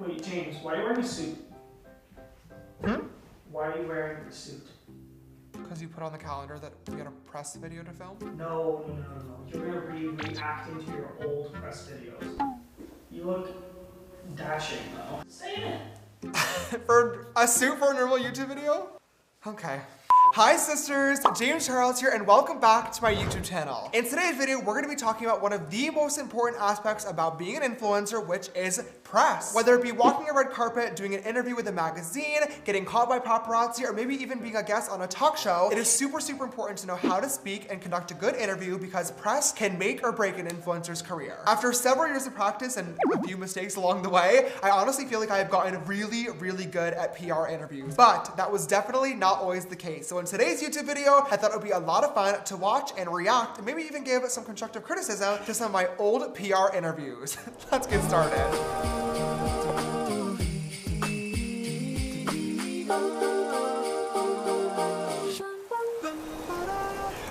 Wait, James, why are you wearing a suit? Hmm? Why are you wearing a suit? Because you put on the calendar that we had a press video to film? No. You're gonna be reacting to your old press videos. You look dashing though. Say it. For a suit for a normal YouTube video? Okay. Hi sisters, James Charles here and welcome back to my YouTube channel. In today's video, we're going to be talking about one of the most important aspects about being an influencer, which is press. Whether it be walking a red carpet, doing an interview with a magazine, getting caught by paparazzi, or maybe even being a guest on a talk show, it is super important to know how to speak and conduct a good interview because press can make or break an influencer's career. After several years of practice and a few mistakes along the way, I honestly feel like I have gotten really good at PR interviews, but that was definitely not always the case. So in today's YouTube video, I thought it would be a lot of fun to watch and react and maybe even give some constructive criticism to some of my old PR interviews. Let's get started.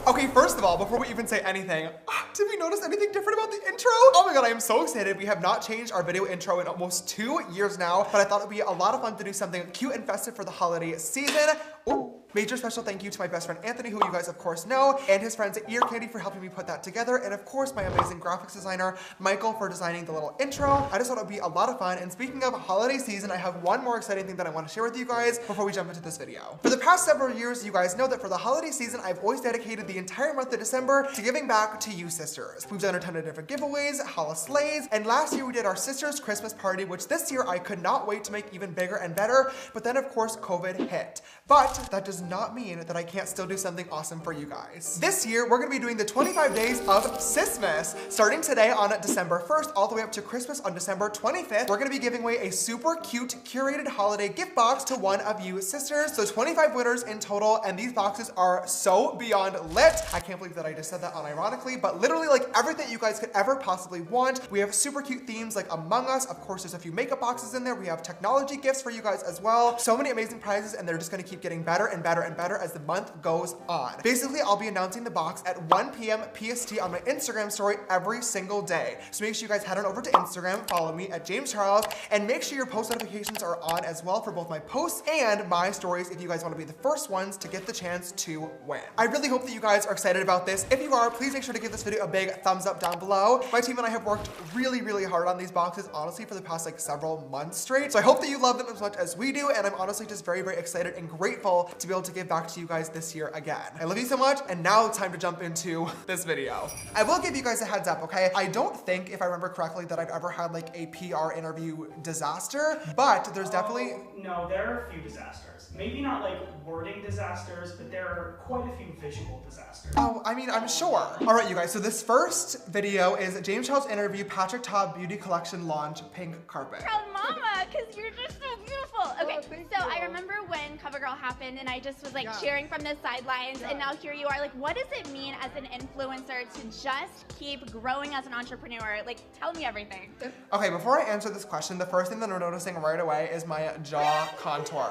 Okay, first of all, before we even say anything, did we notice anything different about the intro? Oh my god, I am so excited. We have not changed our video intro in almost 2 years now, but I thought it would be a lot of fun to do something cute and festive for the holiday season. Ooh. Major special thank you to my best friend Anthony, who you guys of course know, and his friends at Ear Candy for helping me put that together, and of course my amazing graphics designer, Michael, for designing the little intro. I just thought it would be a lot of fun, and speaking of holiday season, I have one more exciting thing that I want to share with you guys before we jump into this video. For the past several years, you guys know that for the holiday season, I've always dedicated the entire month of December to giving back to you sisters. We've done a ton of different giveaways, holla slays, and last year we did our sisters Christmas party, which this year I could not wait to make even bigger and better, but then of course COVID hit. But that does not mean that I can't still do something awesome for you guys. This year, we're gonna be doing the 25 days of Sismas. Starting today on December 1st, all the way up to Christmas on December 25th, we're gonna be giving away a super cute, curated holiday gift box to one of you sisters. So 25 winners in total, and these boxes are so beyond lit. I can't believe that I just said that unironically, but literally like everything you guys could ever possibly want. We have super cute themes like Among Us. Of course, there's a few makeup boxes in there. We have technology gifts for you guys as well. So many amazing prizes, and they're just gonna keep getting better and better and better as the month goes on. Basically, I'll be announcing the box at 1 p.m. PST on my Instagram story every single day. So make sure you guys head on over to Instagram, follow me at James Charles, and make sure your post notifications are on as well for both my posts and my stories if you guys want to be the first ones to get the chance to win. I really hope that you guys are excited about this. If you are, please make sure to give this video a big thumbs up down below. My team and I have worked really hard on these boxes, honestly, for the past like several months straight. So I hope that you love them as much as we do, and I'm honestly just very excited and grateful to be able to give back to you guys this year again. I love you so much, and now it's time to jump into this video. I will give you guys a heads up, okay? I don't think, if I remember correctly, that I've ever had like a PR interview disaster, but there's definitely... No, there are a few disasters. Maybe not like wording disasters, but there are quite a few visual disasters. Oh, I mean, I'm sure. All right, you guys, so this first video is James Charles interview Patrick Ta beauty collection launch pink carpet. Proud mama, because you're just so beautiful. Okay, so I remember when CoverGirl happened and I just was like cheering from the sidelines, and now here you are. Like, what does it mean as an influencer to just keep growing as an entrepreneur? Like, tell me everything. Okay, before I answer this question, the first thing that I'm noticing right away is my jaw contour.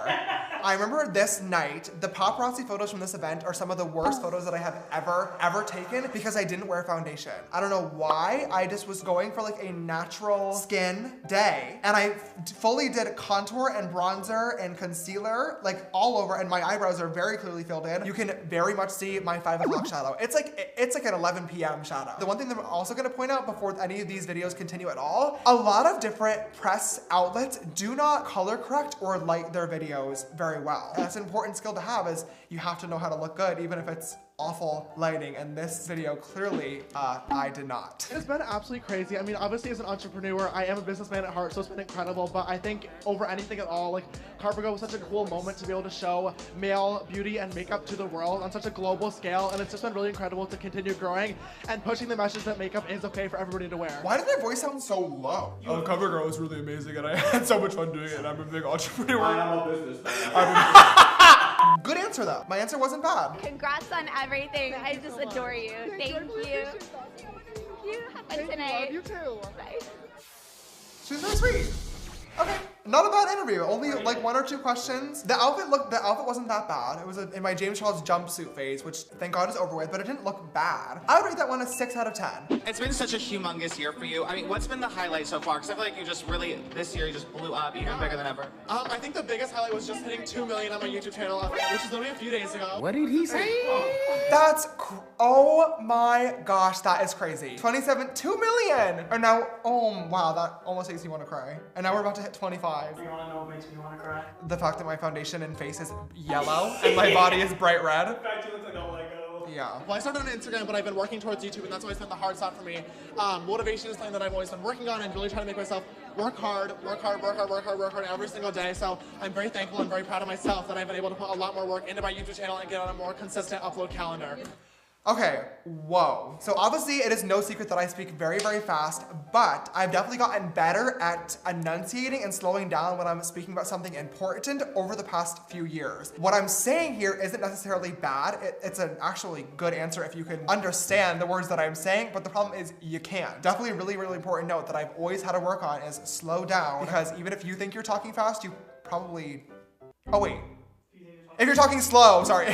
I remember this night, the paparazzi photos from this event are some of the worst photos that I have ever taken because I didn't wear foundation. I don't know why. I just was going for like a natural skin day, and I fully did contour and bronzer and concealer like all over, and my eyebrows are very clearly filled in. You can very much see my 5 o'clock shadow. It's like an 11 p.m. shadow. The one thing that I'm also gonna point out before any of these videos continue at all, a lot of different press outlets do not color correct or light their videos very well. And that's an important skill to have, is you have to know how to look good, even if it's awful lighting, and this video clearly I did not. It's been absolutely crazy. I mean, obviously as an entrepreneur, I am a businessman at heart, so it's been incredible, but I think over anything at all, like, CoverGirl was such a cool moment to be able to show male beauty and makeup to the world on such a global scale, and it's just been really incredible to continue growing and pushing the message that makeup is okay for everybody to wear. Why did my voice sound so low? Oh, CoverGirl was really amazing, and I had so much fun doing it, and I'm a big entrepreneur. I'm a businessman. Good answer though. My answer wasn't bad. Congrats on everything. I just adore you. Thank you. Thank you. Have fun tonight. Love you too. Bye. She's very sweet. Okay, Not a bad interview. Only like 1 or 2 questions. The outfit wasn't that bad. It was in my James Charles jumpsuit phase, which thank God is over with, but it didn't look bad. I would rate that one a 6 out of 10. It's been such a humongous year for you. I mean, what's been the highlight so far? Because I feel like you just really, this year, you just blew up even bigger than ever. I think the biggest highlight was just hitting 2 million on my YouTube channel, which is only a few days ago. What did he say? Oh my gosh, that is crazy. 2 million! And now, oh wow, that almost makes me want to cry. And now we're about to hit 25. You wanna know what makes me wanna cry? The fact that my foundation and face is yellow and my body is bright red. The fact you look like a Lego. Yeah. Well, I started on Instagram, but I've been working towards YouTube, and that's always been the hard stop for me. Motivation is something that I've always been working on and really trying to make myself work hard every single day. So I'm very thankful and very proud of myself that I've been able to put a lot more work into my YouTube channel and get on a more consistent upload calendar. Okay, whoa. So obviously it is no secret that I speak very, very fast, but I've definitely gotten better at enunciating and slowing down when I'm speaking about something important over the past few years. What I'm saying here isn't necessarily bad. It's an actually good answer if you can understand the words that I'm saying, but the problem is you can't. Definitely a really, really important note that I've always had to work on is slow down, because even if you think you're talking fast, you probably, oh wait. If you're talking slow, sorry.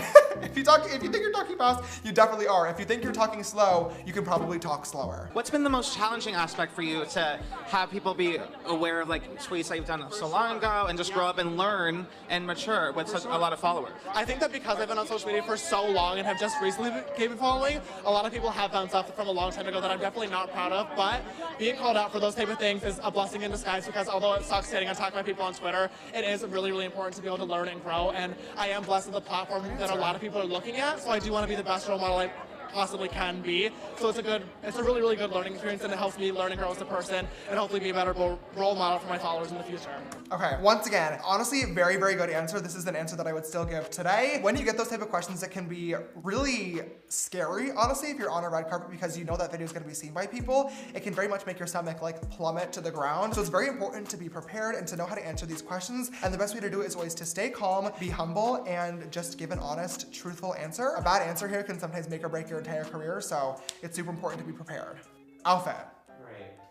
If you think you're talking fast, you definitely are. If you think you're talking slow, you can probably talk slower. What's been the most challenging aspect for you to have people be aware of like tweets that you've done so long ago and just grow up and learn and mature with such a lot of followers? I think that because I've been on social media for so long and have just recently gained following, a lot of people have done stuff from a long time ago that I'm definitely not proud of, but being called out for those type of things is a blessing in disguise, because although it sucks sitting and talking about people on Twitter, it is really, really important to be able to learn and grow, and I am blessed with the platform that a lot of people are looking at, so I do want to be the best role model I possibly can be. So it's a really, really good learning experience, and it helps me learn and grow as a person and hopefully be a better role model for my followers in the future. Okay, once again, honestly, very, very good answer. This is an answer that I would still give today. When you get those type of questions, it can be really scary, honestly, if you're on a red carpet, because you know that video is gonna be seen by people. It can very much make your stomach like plummet to the ground. So it's very important to be prepared and to know how to answer these questions. And the best way to do it is always to stay calm, be humble, and just give an honest, truthful answer. A bad answer here can sometimes make or break your entire career, so it's super important to be prepared. Outfit.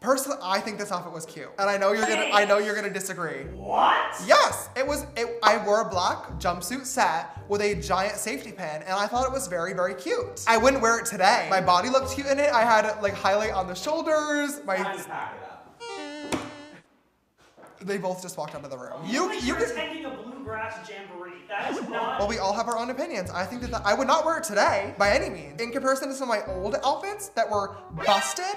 Personally, I think this outfit was cute, and I know you're gonna disagree. What? Yes, I wore a black jumpsuit set with a giant safety pin, and I thought it was very, very cute. I wouldn't wear it today. My body looked cute in it. I had like highlight on the shoulders. They both just walked out of the room. You're attending a bluegrass jamboree. That is not. Well, we all have our own opinions. I think that I would not wear it today by any means. In comparison to some of my old outfits that were busted,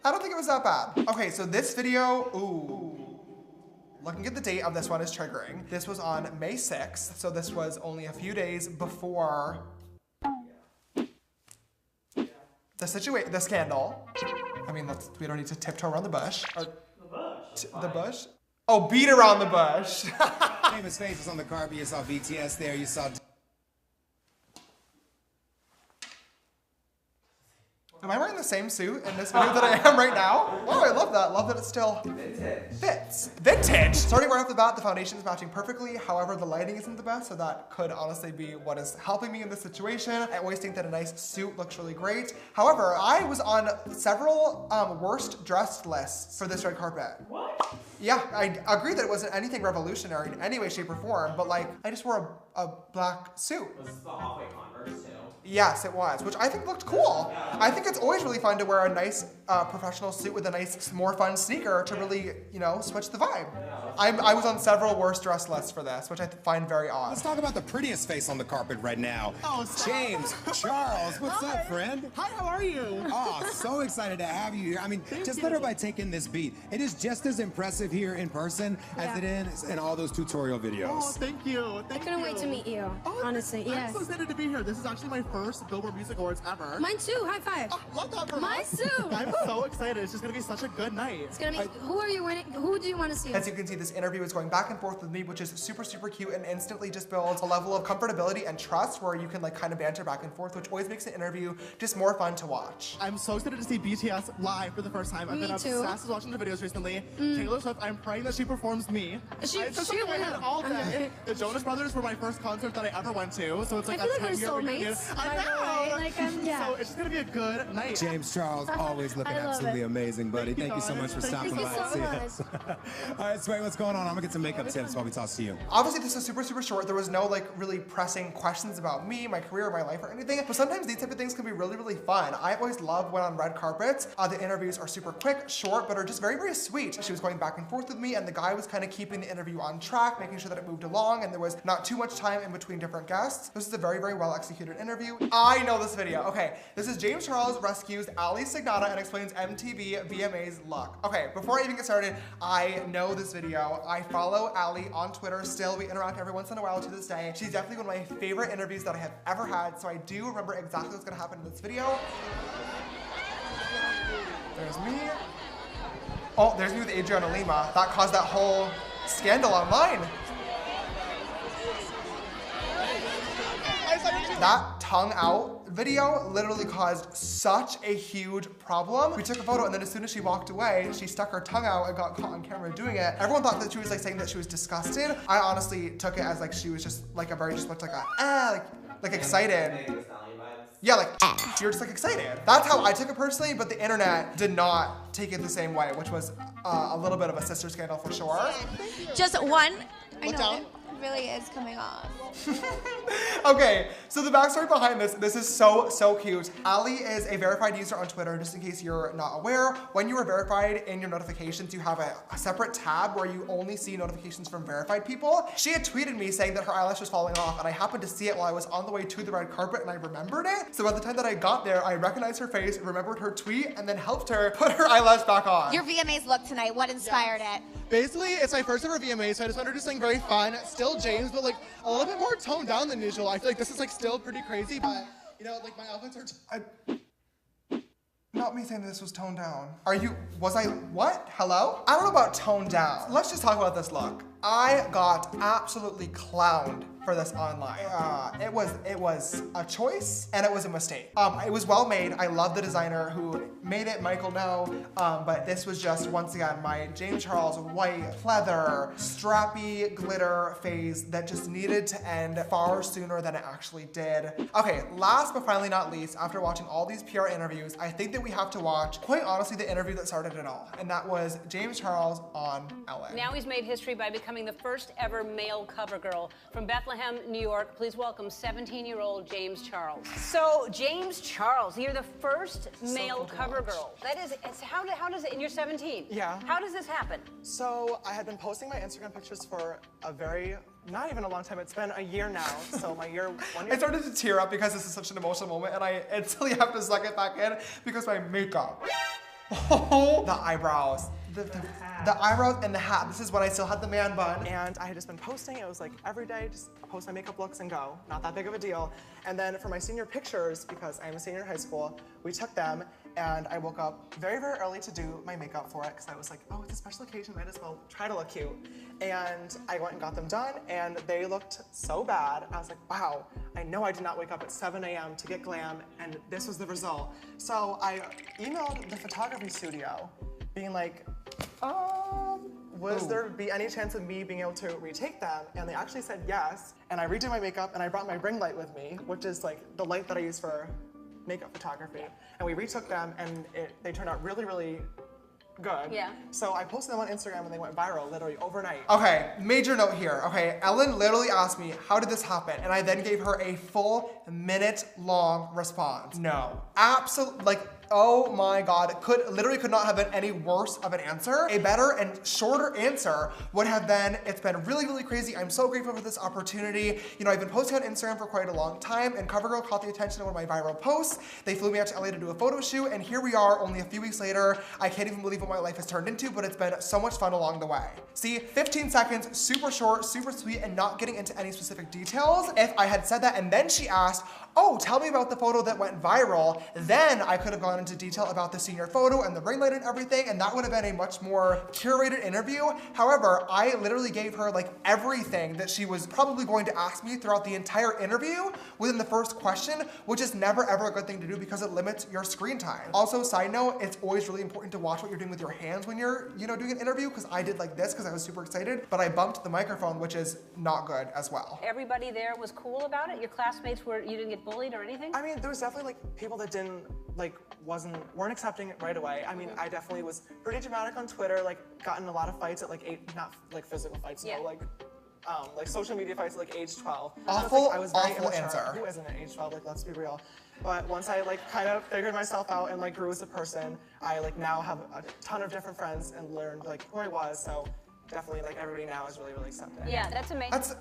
I don't think it was that bad. Okay, so this video, looking at the date of this one is triggering. This was on May 6th, so this was only a few days before the scandal. I mean, we don't need to tiptoe around the bush. The bush? Oh, beat around the bush. Famous faces on the carpet. You saw BTS there. You saw. Am I wearing the same suit in this video that I am right now? Oh, I love that. Love that it still fits. Vintage! Starting right off the bat, the foundation is matching perfectly. However, the lighting isn't the best, so that could honestly be what is helping me in this situation. I always think that a nice suit looks really great. However, I was on several worst dressed lists for this red carpet. What? Yeah, I agree that it wasn't anything revolutionary in any way, shape, or form, but like, I just wore a black suit. Was this the halfway Converse too? Yes, it was, which I think looked cool. I think it's always really fun to wear a nice professional suit with a nice, more fun sneaker to really, you know, switch the vibe. I was on several worst dress lists for this, which I find very odd. Let's talk about the prettiest face on the carpet right now. Oh, James Charles, what's up, friend? Hi, how are you? Oh, so excited to have you here. I mean, just literally by taking this beat. It is just as impressive here in person as it is in all those tutorial videos. Oh, thank you. I couldn't wait to meet you, honestly, yes. I'm so excited to be here. This is actually my first Billboard Music Awards ever. Mine too, high five. Oh, love that for Mine us. too. I'm so excited. It's just gonna be such a good night. It's gonna be, who are you winning? Who do you want to see? As you can see, this interview is going back and forth with me, which is super, super cute and instantly just builds a level of comfortability and trust where you can like kind of banter back and forth, which always makes the interview just more fun to watch. I'm so excited to see BTS live for the first time. I've been obsessed with watching the videos recently. Taylor Swift, I'm praying that she performs me. She all day. The Jonas Brothers were my first concert that I ever went to, so it's like I feel a like we're 10-year reunion. soulmates. I know. Like, yeah. So it's just gonna be a good night. James Charles, always looking I love absolutely it. amazing, buddy. Thank you so much for stopping by and seeing us. All right, Sway, what's going on? I'm gonna get some makeup tips while we talk to you. Obviously, this is super, super short. There was no like really pressing questions about me, my career, my life, or anything. But sometimes these type of things can be really, really fun. I always love when on red carpets, the interviews are super quick, short, but are just very, very sweet. She was going back and forth with me, and the guy was kind of keeping the interview on track, making sure that it moved along, and there was not too much time in between different guests. This is a very, very well executed interview. I know this video. Okay, this is James Charles rescues Ali Signata and explains MTV VMA's look. Okay, before I even get started, I know this video. I follow Ali on Twitter still. We interact every once in a while to this day. She's definitely one of my favorite interviews that I have ever had, so I do remember exactly what's gonna happen in this video. There's me. Oh, there's me with Adriana Lima. That caused that whole scandal online. That tongue out video literally caused such a huge problem. We took a photo, and then as soon as she walked away, she stuck her tongue out and got caught on camera doing it. Everyone thought that she was like saying that she was disgusted. I honestly took it as like she was just like a very just looked like a like excited. Yeah, like you're just like excited. That's how I took it personally, but the internet did not take it the same way, which was a little bit of a sister scandal for sure. Just one. Look down. Really is coming off. Okay, so the backstory behind this is so cute. Ali is a verified user on Twitter. Just in case you're not aware, when you are verified in your notifications, you have a separate tab where you only see notifications from verified people. She had tweeted me saying that her eyelash was falling off, and I happened to see it while I was on the way to the red carpet, and I remembered it. So by the time that I got there, I recognized her face, remembered her tweet, and then helped her put her eyelash back on. Your VMAs look tonight, what inspired it? Basically, it's my first ever VMA, so I just wanted to do something very fun. Still James, but like a little bit more toned down than usual. I feel like this is like still pretty crazy, but you know, like my outfits are. Not me saying this was toned down. Was I, what? Hello? I don't know about toned down. Let's just talk about this look. I got absolutely clowned for this online. It was a choice and it was a mistake. It was well made. I love the designer who made it, Michael No, but this was just, once again, my James Charles white, pleather, strappy glitter phase that just needed to end far sooner than it actually did. Okay, last but finally not least, after watching all these PR interviews, I think that we have to watch, quite honestly, the interview that started it all, and that was James Charles on LA. Now he's made history by becoming the first ever male cover girl. From Bethlehem, New York, please welcome 17-year-old James Charles. So, James Charles, you're the first male cover girl. That is, how does it, and you're 17? Yeah. How does this happen? So, I had been posting my Instagram pictures for not even a long time, it's been a year now, so my 1 year. I started to tear up because this is such an emotional moment, and I instantly have to suck it back in because my makeup. Oh, the eyebrows. The eyebrows and the hat. This is when I still had the man bun. And I had just been posting. It was like every day, just post my makeup looks and go. Not that big of a deal. And then for my senior pictures, because I'm a senior in high school, we took them, and I woke up very, very early to do my makeup for it, because I was like, oh, it's a special occasion, might as well try to look cute. And I went and got them done, and they looked so bad. I was like, wow, I know I did not wake up at 7 a.m. to get glam, and this was the result. So I emailed the photography studio, being like, was there be any chance of me being able to retake them? And they actually said yes. And I redid my makeup, and I brought my ring light with me, which is like the light that I use for makeup photography. And we retook them, and they turned out really, really good. Yeah. So I posted them on Instagram, and they went viral literally overnight. Okay, major note here. Okay, Ellen literally asked me, how did this happen? And I then gave her a full minute-long response. No. Absolutely, like, oh my God, literally could not have been any worse of an answer. A better and shorter answer would have been, it's been really, really crazy. I'm so grateful for this opportunity. You know, I've been posting on Instagram for quite a long time, and CoverGirl caught the attention of one of my viral posts. They flew me out to LA to do a photo shoot, and here we are only a few weeks later. I can't even believe what my life has turned into, but it's been so much fun along the way. See, 15 seconds, super short, super sweet, and not getting into any specific details. If I had said that and then she asked, oh, tell me about the photo that went viral, then I could have gone into detail about the senior photo and the ring light and everything, and that would have been a much more curated interview. However, I literally gave her like everything that she was probably going to ask me throughout the entire interview within the first question, which is never ever a good thing to do because it limits your screen time. Also, side note, it's always really important to watch what you're doing with your hands when you're, doing an interview, because I did like this because I was super excited, but I bumped the microphone, which is not good as well. Everybody there was cool about it? Your classmates you didn't get get bullied or anything? I mean, there was definitely like people that didn't weren't accepting it right away. I mean, I definitely was pretty dramatic on Twitter, like got in a lot of fights at like not like physical fights, no, like social media fights at like age 12. Awful, I was very awful immature. answer. Who isn't at age 12? Like, let's be real. But once I like kind of figured myself out and like grew as a person, I like now have a ton of different friends and learned like who I was. So definitely like everybody now is really, really accepting. Yeah, that's amazing. That's,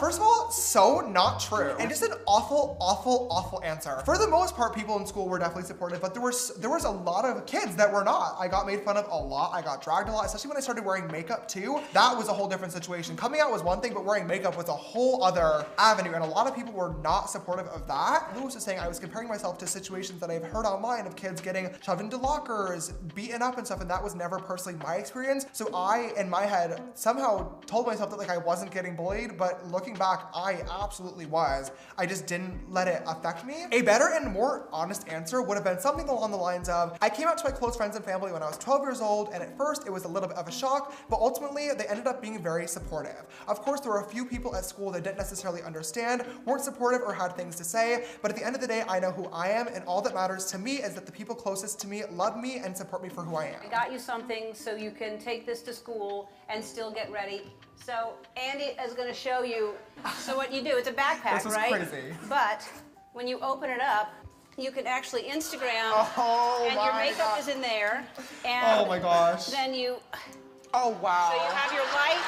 first of all, so not true. And just an awful, awful, awful answer. For the most part, people in school were definitely supportive, but there was a lot of kids that were not. I got made fun of a lot. I got dragged a lot, especially when I started wearing makeup too. That was a whole different situation. Coming out was one thing, but wearing makeup was a whole other avenue, and a lot of people were not supportive of that. Lewis was saying I was comparing myself to situations that I've heard online of kids getting shoved into lockers, beaten up and stuff, and that was never personally my experience. So I, in my head, somehow told myself that like I wasn't getting bullied, but looking back, I absolutely was. I just didn't let it affect me. A better and more honest answer would have been something along the lines of, I came out to my close friends and family when I was 12 years old, and at first it was a little bit of a shock, but ultimately they ended up being very supportive. Of course, there were a few people at school that didn't necessarily understand, weren't supportive, or had things to say, but at the end of the day, I know who I am, and all that matters to me is that the people closest to me love me and support me for who I am. I got you something so you can take this to school and still get ready. So Andy is going to show you. So what you do, it's a backpack, This is right? crazy. But when you open it up, you can actually Instagram, Oh and your my makeup God. is in there. And Oh my gosh. Then you. Oh wow. So you have your light,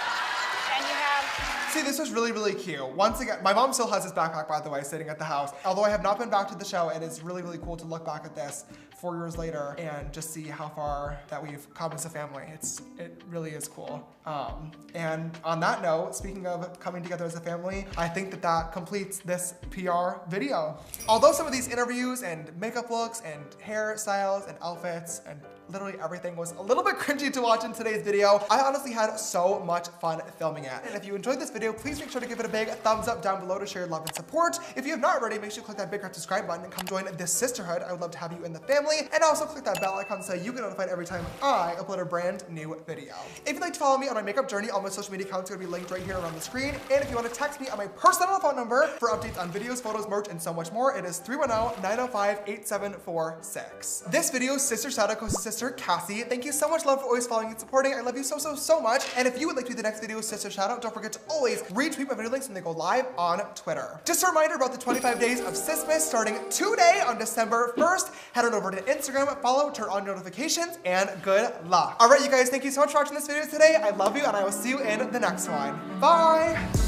and you have. See, this was really, really cute. Once again, my mom still has this backpack, by the way, sitting at the house. Although I have not been back to the show, it is really, really cool to look back at this 4 years later and just see how far that we've come as a family. It really is cool. And on that note, speaking of coming together as a family, I think that that completes this PR video. Although some of these interviews and makeup looks and hairstyles and outfits and literally everything was a little bit cringy to watch in today's video, I honestly had so much fun filming it. And if you enjoyed this video, please make sure to give it a big thumbs up down below to show your love and support. If you have not already, make sure to click that big red subscribe button and come join this sisterhood. I would love to have you in the family. And also click that bell icon so you get notified every time I upload a brand new video. If you'd like to follow me on my makeup journey, all my social media accounts are going to be linked right here around the screen. And if you want to text me on my personal phone number for updates on videos, photos, merch, and so much more, it is 310-905-8746. This video's sister shout out goes to sister Cassie. Thank you so much, love, for always following and supporting. I love you so, so, so much. And if you would like to be the next video's sister shout out, don't forget to always retweet my video links when they go live on Twitter. Just a reminder about the 25 days of Sismas starting today on December 1st. Head on over to Instagram, follow, turn on notifications, and good luck. All right, you guys, thank you so much for watching this video today. I love you, and I will see you in the next one. Bye.